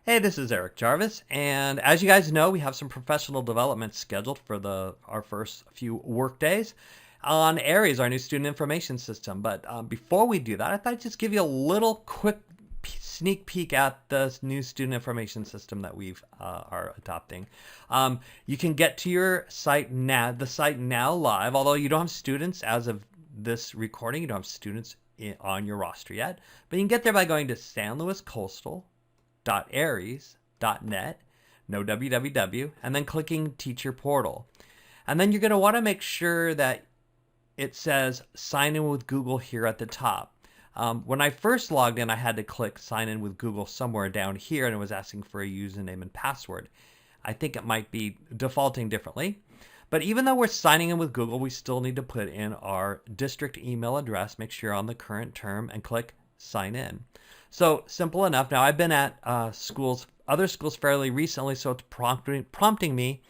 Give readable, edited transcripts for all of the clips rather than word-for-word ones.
Hey, this is Eric Jarvis, and as you guys know, we have some professional development scheduled for our first few work days on Aeries, our new student information system. But before we do that, I thought I'd just give you a little quick sneak peek at the new student information system that we've are adopting. You can get to your site now, the site now live, although you don't have students as of this recording. You don't have students on your roster yet, but you can get there by going to San Luis Coastal .aeries.net, no www, and then clicking Teacher Portal. And then you're going to want to make sure that it says sign in with Google here at the top. When I first logged in, I had to click sign in with Google somewhere down here, and it was asking for a username and password. I think it might be defaulting differently. But even though we're signing in with Google, we still need to put in our district email address, make sure you're on the current term, and click sign in. So simple enough. Now I've been at other schools fairly recently, so it's prompting me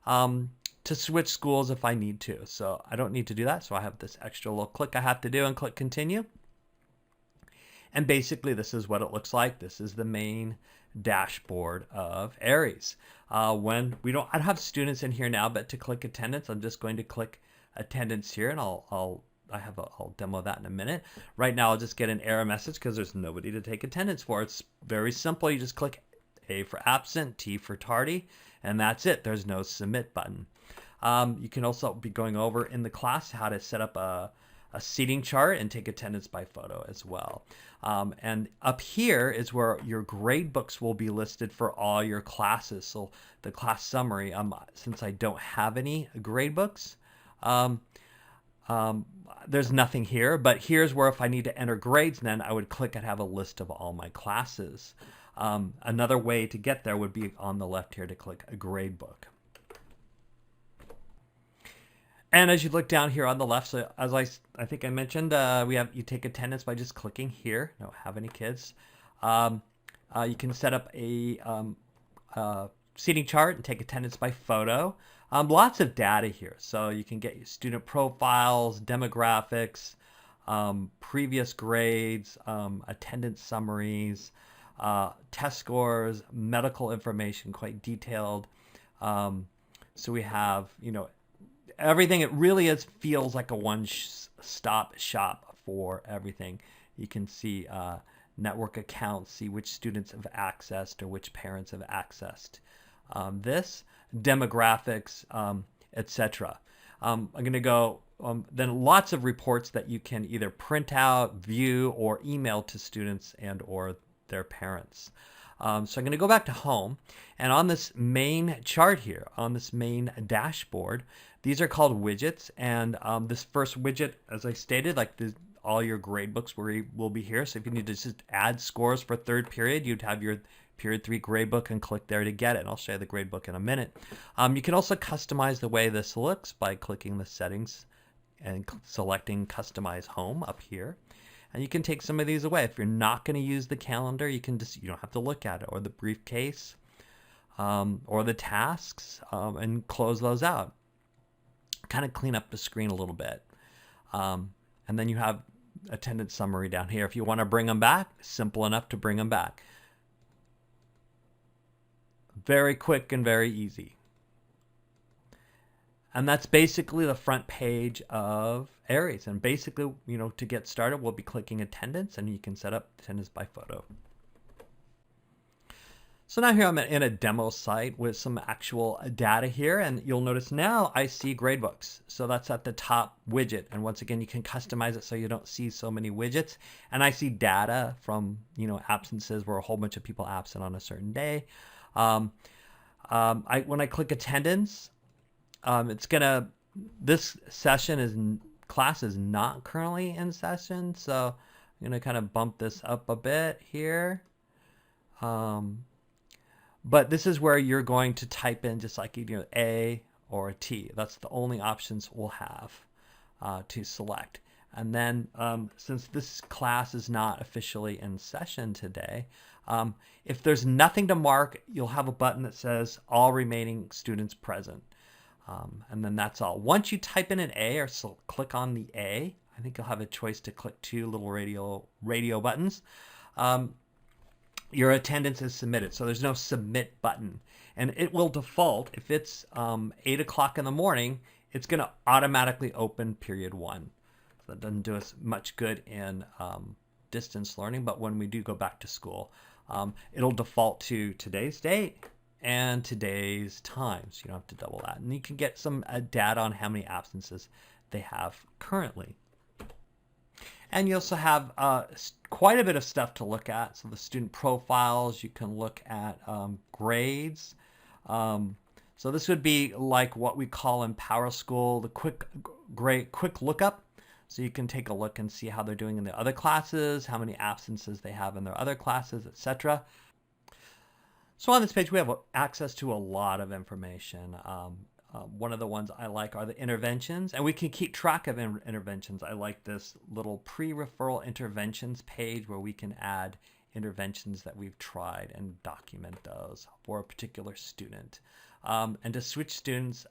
to switch schools if I need to. So I don't need to do that. So I have this extra little click I have to do and click continue. And basically this is what it looks like. This is the main dashboard of Aeries. When we don't, I don't have students in here now, but to click attendance, I'm just going to click attendance here, and I'll demo that in a minute. Right now, I'll just get an error message because there's nobody to take attendance for. It's very simple. You just click A for absent, T for tardy, and that's it. There's no submit button. You can also be going over in the class how to set up a seating chart and take attendance by photo as well. And up here is where your grade books will be listed for all your classes. So the class summary, since I don't have any grade books, there's nothing here, but here's where if I need to enter grades, then I would click and have a list of all my classes. Another way to get there would be on the left here to click a grade book. And as you look down here on the left, so as I think I mentioned, you take attendance by just clicking here. Don't have any kids. You can set up a seating chart and take attendance by photo. Lots of data here. So you can get your student profiles, demographics, previous grades, attendance summaries, test scores, medical information, quite detailed. So we have, everything. It really feels like a one-stop shop for everything. You can see network accounts, see which students have accessed or which parents have accessed this, demographics, etc. I'm going to go, then lots of reports that you can either print out, view, or email to students and or their parents. So I'm going to go back to home, and on this main chart here, on this main dashboard, these are called widgets, and this first widget, as I stated, like all your grade books will be here. So if you need to just add scores for third period, you'd have your period 3 grade book and click there to get it. And I'll show you the grade book in a minute. You can also customize the way this looks by clicking the settings and selecting customize home up here. And you can take some of these away. If you're not going to use the calendar, you don't have to look at it, or the briefcase, or the tasks, and close those out. Kind of clean up the screen a little bit. And then you have attendance summary down here. If you want to bring them back, simple enough to bring them back. Very quick and very easy. And that's basically the front page of Aeries. And basically, to get started, we'll be clicking attendance, and you can set up attendance by photo. So now here I'm in a demo site with some actual data here, and you'll notice now I see gradebooks. So that's at the top widget, and once again you can customize it so you don't see so many widgets. And I see data from absences where a whole bunch of people absent on a certain day. When I click attendance, this class is not currently in session, so I'm gonna kind of bump this up a bit here. But this is where you're going to type in just like A or a T. That's the only options we'll have to select. And then since this class is not officially in session today, if there's nothing to mark, you'll have a button that says all remaining students present. And then that's all. Once you type in an A or click on the A, I think you'll have a choice to click two little radio buttons. your attendance is submitted. So there's no submit button. And it will default, if it's 8 o'clock in the morning, it's going to automatically open period 1. So that doesn't do us much good in distance learning, but when we do go back to school, it'll default to today's date and today's time. So you don't have to double that. And you can get some data on how many absences they have currently. And you also have quite a bit of stuff to look at. So the student profiles, you can look at grades. So this would be like what we call in PowerSchool the quick lookup. So you can take a look and see how they're doing in the other classes, how many absences they have in their other classes, etc. So on this page, we have access to a lot of information. One of the ones I like are the interventions, and we can keep track of interventions. I like this little pre-referral interventions page where we can add interventions that we've tried and document those for a particular student. And to switch students,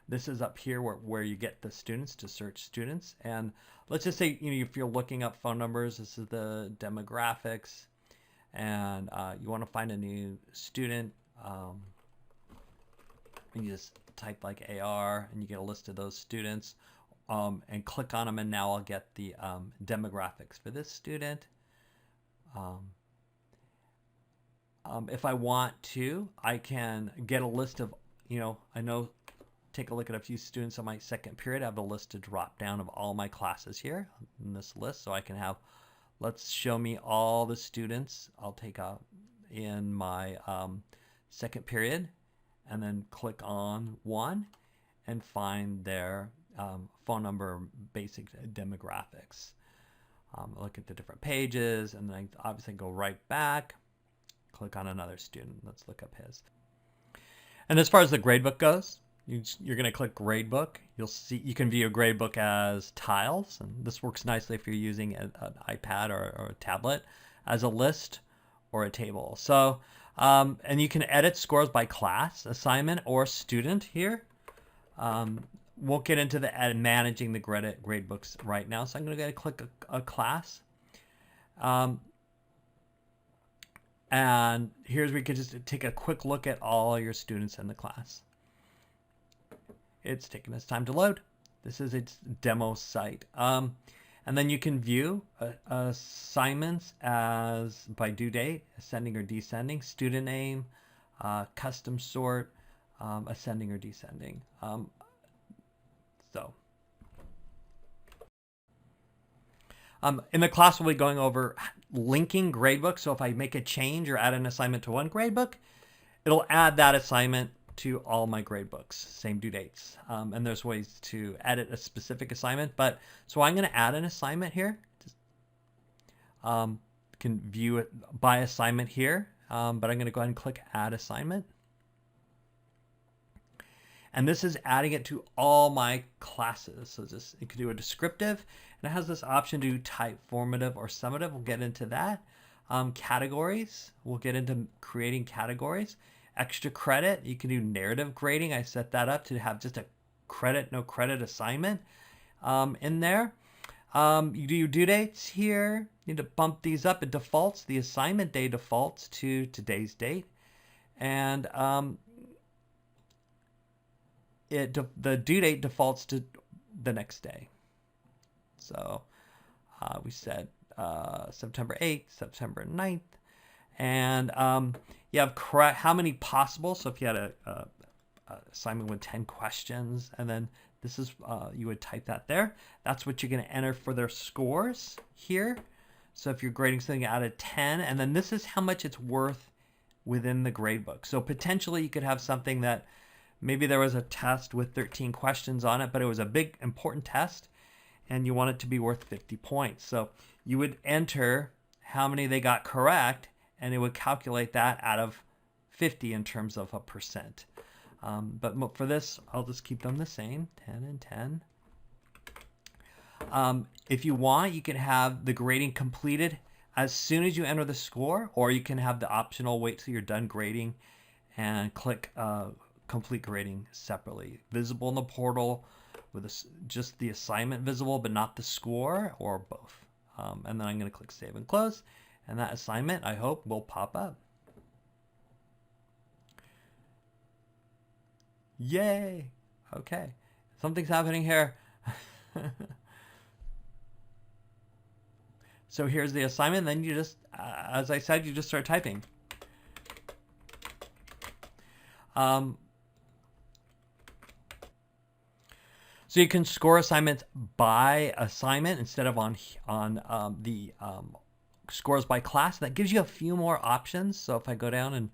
this is up here where you get the students to search students. And let's just say, if you're looking up phone numbers, this is the demographics, and you want to find a new student. And you just type like AR and you get a list of those students, and click on them, and now I'll get the demographics for this student. If I want to, I can get a list of, take a look at a few students on my second period. I have a list to drop down of all my classes here in this list, so I can have, let's show me all the students I'll take out in my second period, and then click on one and find their phone number, basic demographics. Look at the different pages, and then I obviously go right back, click on another student. Let's look up his. And as far as the gradebook goes, you're going to click gradebook. You'll see you can view a gradebook as tiles, and this works nicely if you're using an iPad or a tablet as a list or a table. So and you can edit scores by class, assignment, or student here. Won't get into the managing the gradebooks right now, so I'm going to go click a class. And here's where you can just take a quick look at all your students in the class. It's taking its time to load. This is its demo site. And then you can view assignments as by due date, ascending or descending, student name, custom sort, ascending or descending. In the class, we'll be going over linking gradebook. So if I make a change or add an assignment to one gradebook, it'll add that assignment to all my gradebooks, same due dates. And there's ways to edit a specific assignment. So I'm going to add an assignment here. Can view it by assignment here, but I'm going to go ahead and click Add Assignment. And this is adding it to all my classes. So it can do a descriptive, and it has this option to type formative or summative. We'll get into that. Categories, we'll get into creating categories. Extra credit, you can do narrative grading. I set that up to have just a credit, no credit assignment in there. You do your due dates here. You need to bump these up. It defaults, the assignment day defaults to today's date. And the due date defaults to the next day. So we said September 8th, September 9th. And you have how many possible. So if you had a assignment with 10 questions, and then this is, you would type that there. That's what you're going to enter for their scores here. So if you're grading something out of 10, and then this is how much it's worth within the gradebook. So potentially you could have something that maybe there was a test with 13 questions on it, but it was a big important test, and you want it to be worth 50 points. So you would enter how many they got correct, and it would calculate that out of 50 in terms of a percent. But for this, I'll just keep them the same, 10 and 10. If you want, you can have the grading completed as soon as you enter the score, or you can have the optional wait till you're done grading and click complete grading separately. Visible in the portal with just the assignment visible, but not the score, or both. And then I'm going to click Save and Close, And that assignment, I hope, will pop up. Yay! Okay. Something's happening here. So here's the assignment. Then you just, as I said, you just start typing. So you can score assignments by assignment instead of on the scores by class. That gives you a few more options. So if I go down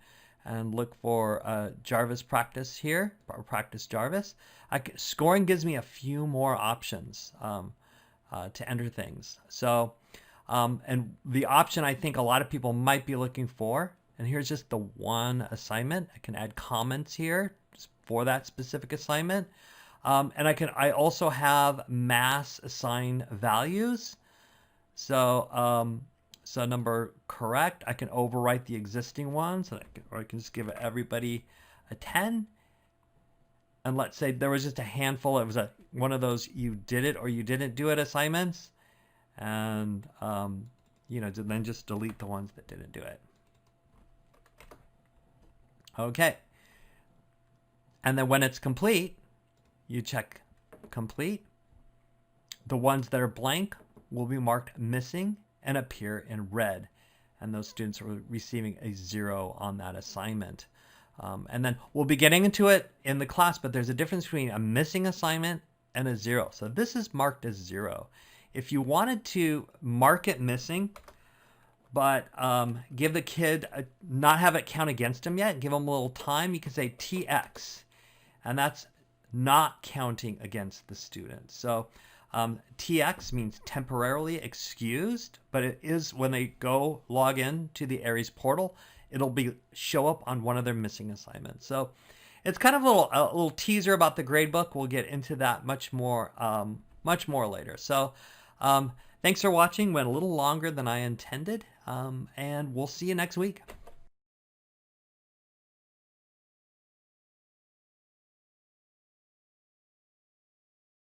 and look for Jarvis practice here, or practice Jarvis, scoring gives me a few more options to enter things. So, and the option I think a lot of people might be looking for, and here's just the one assignment. I can add comments here for that specific assignment. And I also have mass assign values. So, so number correct, I can overwrite the existing ones, or I can just give everybody a 10. And let's say there was just a handful. It was one of those you did it or you didn't do it assignments. And, then just delete the ones that didn't do it. Okay. And then when it's complete, you check complete. The ones that are blank will be marked missing and appear in red. And those students are receiving a 0 on that assignment. And then we'll be getting into it in the class, but there's a difference between a missing assignment and a 0. So this is marked as 0. If you wanted to mark it missing, but give the kid, not have it count against him yet, give him a little time, you can say TX. And that's not counting against the student. So TX means temporarily excused, but it is when they go log in to the Aeries portal, it'll show up on one of their missing assignments. So it's kind of a little teaser about the gradebook. We'll get into that much more later. So thanks for watching. Went a little longer than I intended, and we'll see you next week.